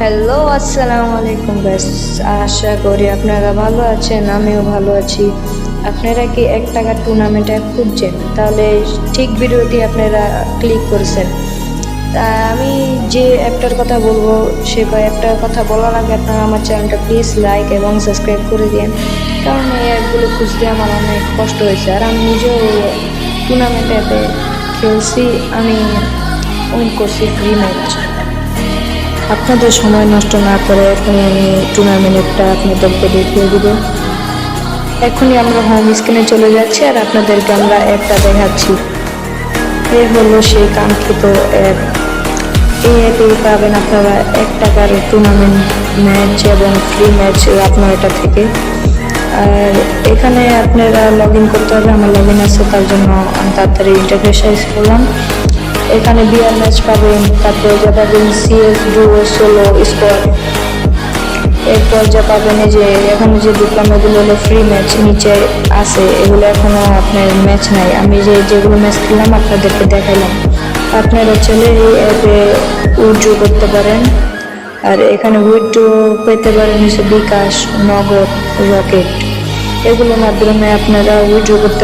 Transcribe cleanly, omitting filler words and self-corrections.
Hello, আসসালামু আলাইকুম guys. আশা করি আপনারা ভালো আছেন, আমিও ভালো আছি। আপনারা কি 1 টাকা টুর্নামেন্ট অ্যাপ খুঁজছেন? তাহলে ঠিক ভিডিওটি আপনারা ক্লিক করেছেন। তা আমি যে অ্যাপটার কথা বলবো সে অ্যাপটার কথা বলার আগে আপনারা আমার চ্যানেলটা প্লিজ লাইক এবং সাবস্ক্রাইব করে দিন, কারণ এই অ্যাপগুলো খুঁজতে আমার অনেক কষ্ট হয়েছে। আর আমি নিজেও টুর্নামেন্ট অ্যাপে খেলছি, আমি উইন করছি ফ্রি ম্যাচ। আপনাদের সময় নষ্ট না করে এখনই আমি টুর্নামেন্টটা আপনাদেরকে দেখিয়ে দিব। এখনই আমরা হোম স্ক্রিনে চলে যাচ্ছি আর আপনাদেরকে আমরা একটা দেখাচ্ছি। এ হলো সেই কাঙ্ক্ষিত অ্যাপ। এই অ্যাপে পাবেন আপনারা 1 টাকার টুর্নামেন্ট ম্যাচ এবং ফ্রি ম্যাচ আপনার এটা থেকে। আর এখানে আপনারা লগ ইন করতে হবে, আমার লগ ইন আছে, তার জন্য আমি তাড়াতাড়ি ইন্টারফেস করলাম। এখানে বিয়ার ম্যাচ পাবেন, তারপরে যা পাবেন সিএস ডুও সোলো স্কোয়াড। এরপর যা পাবেন এই যে এখানে যে ঢুকলাম এগুলো হলো ফ্রি ম্যাচ, নিচে আছে এগুলো এখনো আপনার ম্যাচ নাই। আমি যেগুলো ম্যাচ খেললাম আপনাদেরকে দেখাইলাম। আপনারা চলে এই অ্যাপে উইথড্র করতে পারেন। আর এখানে উইথড্র পেতে পারেন হচ্ছে বিকাশ, নগদ, রকেট, এগুলোর মাধ্যমে আপনারা উইথড্র করতে